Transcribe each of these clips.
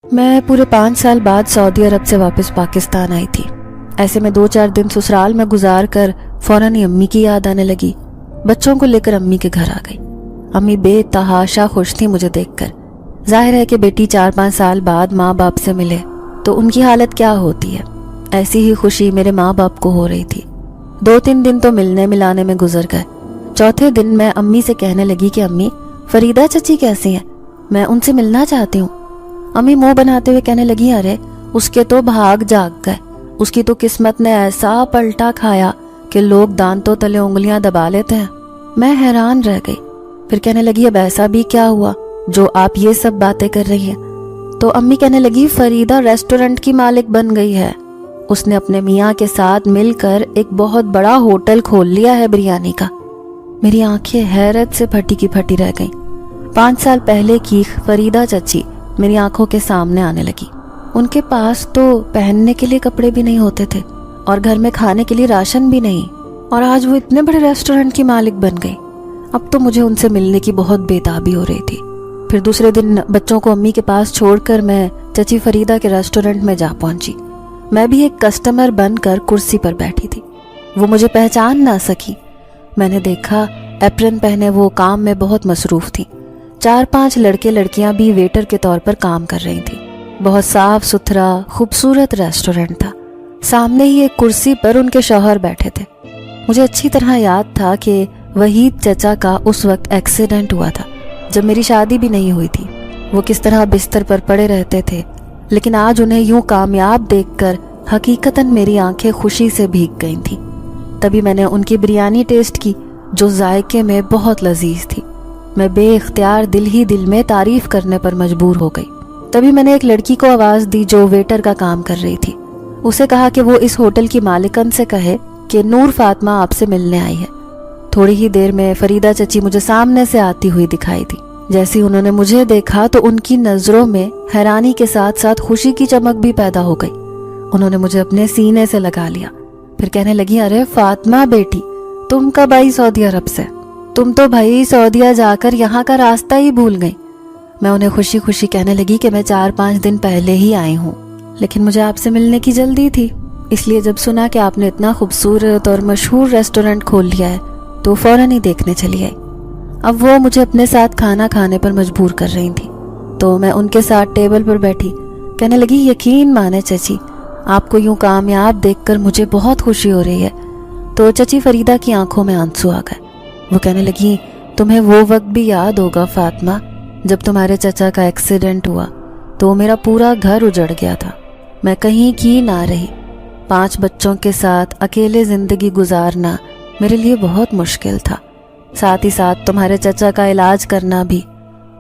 میں پورے 5 سال بعد سعودی عرب سے واپس پاکستان آئی تھی۔ ایسے میں 2-4 دن سسرال میں گزار کر فوراً ہی امی کی یاد آنے لگی۔ بچوں کو لے کر امی کے گھر آ گئی۔ امی بے تحاشا خوش تھی مجھے دیکھ کر۔ ظاہر ہے کہ بیٹی 4-5 سال بعد ماں باپ سے ملے تو ان کی حالت کیا ہوتی ہے، ایسی ہی خوشی میرے ماں باپ کو ہو رہی تھی۔ 2-3 دن تو ملنے ملانے میں گزر گئے۔ چوتھے دن میں امی سے کہنے لگی کہ امی، فریدہ چچی کیسی ہیں؟ میں ان سے ملنا چاہتی ہوں۔ امی منہ بناتے ہوئے کہنے لگی، ارے اس کے تو بھاگ جاگ گئے، اس کی تو قسمت نے ایسا پلٹا کھایا کہ لوگ دانتوں تلے انگلیاں دبا لیتے ہیں۔ میں حیران رہ گئی۔ پھر کہنے لگی، اب ایسا بھی کیا ہوا جو آپ یہ سب باتیں کر رہی ہیں؟ تو امی کہنے لگی، فریدہ ریسٹورنٹ کی مالک بن گئی ہے، اس نے اپنے میاں کے ساتھ مل کر ایک بہت بڑا ہوٹل کھول لیا ہے بریانی کا۔ میری آنکھیں حیرت سے پھٹی کی پھٹی رہ گئیں۔ 5 سال پہلے کی فریدہ چچی میری آنکھوں کے سامنے آنے لگی۔ ان کے پاس تو پہننے کے لیے کپڑے بھی نہیں ہوتے تھے اور گھر میں کھانے کے لیے راشن بھی نہیں، اور آج وہ اتنے بڑے ریسٹورنٹ کی مالک بن گئی۔ اب تو مجھے ان سے ملنے کی بہت بے تابی ہو رہی تھی۔ پھر دوسرے دن بچوں کو امی کے پاس چھوڑ کر میں چچی فریدہ کے ریسٹورنٹ میں جا پہنچی۔ میں بھی ایک کسٹمر بن کر کرسی پر بیٹھی تھی۔ وہ مجھے پہچان نہ سکی۔ میں نے دیکھا ایپرن پہنے وہ کام میں بہت مصروف تھی۔ 4-5 لڑکے لڑکیاں بھی ویٹر کے طور پر کام کر رہی تھیں۔ بہت صاف ستھرا خوبصورت ریسٹورنٹ تھا۔ سامنے ہی ایک کرسی پر ان کے شوہر بیٹھے تھے۔ مجھے اچھی طرح یاد تھا کہ وحید چچا کا اس وقت ایکسیڈنٹ ہوا تھا جب میری شادی بھی نہیں ہوئی تھی۔ وہ کس طرح بستر پر پڑے رہتے تھے، لیکن آج انہیں یوں کامیاب دیکھ کر حقیقتاً میری آنکھیں خوشی سے بھیگ گئی تھیں۔ تبھی میں نے ان کی بریانی ٹیسٹ کی جو ذائقے میں بہت لذیذ تھی۔ میں بے اختیار دل ہی دل میں تعریف کرنے پر مجبور ہو گئی۔ تبھی میں نے ایک لڑکی کو آواز دی جو ویٹر کا کام کر رہی تھی۔ اسے کہا کہ وہ اس ہوٹل کی مالکن سے کہے کہ نور فاطمہ آپ سے ملنے آئی ہے۔ تھوڑی ہی دیر میں فریدہ چچی مجھے سامنے سے آتی ہوئی دکھائی دی۔ جیسے انہوں نے مجھے دیکھا تو ان کی نظروں میں حیرانی کے ساتھ ساتھ خوشی کی چمک بھی پیدا ہو گئی۔ انہوں نے مجھے اپنے سینے سے لگا لیا۔ پھر کہنے لگی، ارے فاطمہ بیٹی، تم کب آئی سعودی عرب سے؟ تم تو بھائی سعودیہ جا کر یہاں کا راستہ ہی بھول گئی۔ میں انہیں خوشی خوشی کہنے لگی کہ میں 4-5 دن پہلے ہی آئی ہوں، لیکن مجھے آپ سے ملنے کی جلدی تھی، اس لیے جب سنا کہ آپ نے اتنا خوبصورت اور مشہور ریسٹورنٹ کھول لیا ہے تو فوراً ہی دیکھنے چلی آئی۔ اب وہ مجھے اپنے ساتھ کھانا کھانے پر مجبور کر رہی تھی تو میں ان کے ساتھ ٹیبل پر بیٹھی۔ کہنے لگی، یقین مانے چچی، آپ کو یوں کامیاب دیکھ کر مجھے بہت خوشی ہو رہی ہے۔ تو چچی فریدہ کی آنکھوں میں آنسو آ گئے۔ وہ کہنے لگی، تمہیں وہ وقت بھی یاد ہوگا فاطمہ جب تمہارے چچا کا ایکسیڈنٹ ہوا تو میرا پورا گھر اجڑ گیا تھا، میں کہیں کی نہ رہی۔ 5 بچوں کے ساتھ اکیلے زندگی گزارنا میرے لیے بہت مشکل تھا، ساتھ ہی ساتھ تمہارے چچا کا علاج کرنا بھی۔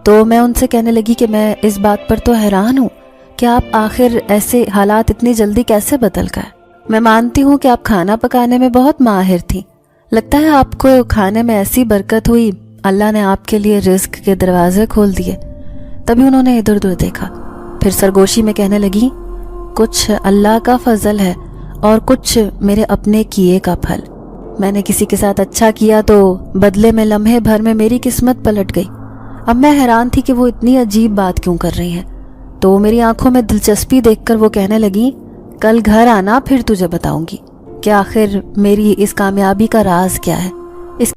تو میں ان سے کہنے لگی کہ میں اس بات پر تو حیران ہوں کہ آپ آخر ایسے حالات اتنی جلدی کیسے بدل گئے۔ میں مانتی ہوں کہ آپ کھانا پکانے میں بہت ماہر تھی، لگتا ہے آپ کو کھانے میں ایسی برکت ہوئی، اللہ نے آپ کے لیے رزق کے دروازے کھول دیے۔ تبھی انہوں نے ادھر ادھر دیکھا، پھر سرگوشی میں کہنے لگی، کچھ اللہ کا فضل ہے اور کچھ میرے اپنے کیے کا پھل۔ میں نے کسی کے ساتھ اچھا کیا تو بدلے میں لمحے بھر میں میری قسمت پلٹ گئی۔ اب میں حیران تھی کہ وہ اتنی عجیب بات کیوں کر رہی ہیں، تو میری آنکھوں میں دلچسپی دیکھ کر وہ کہنے لگی، کل گھر آنا، پھر تجھے بتاؤں گی کہ آخر میری اس کامیابی کا راز کیا ہے۔ اس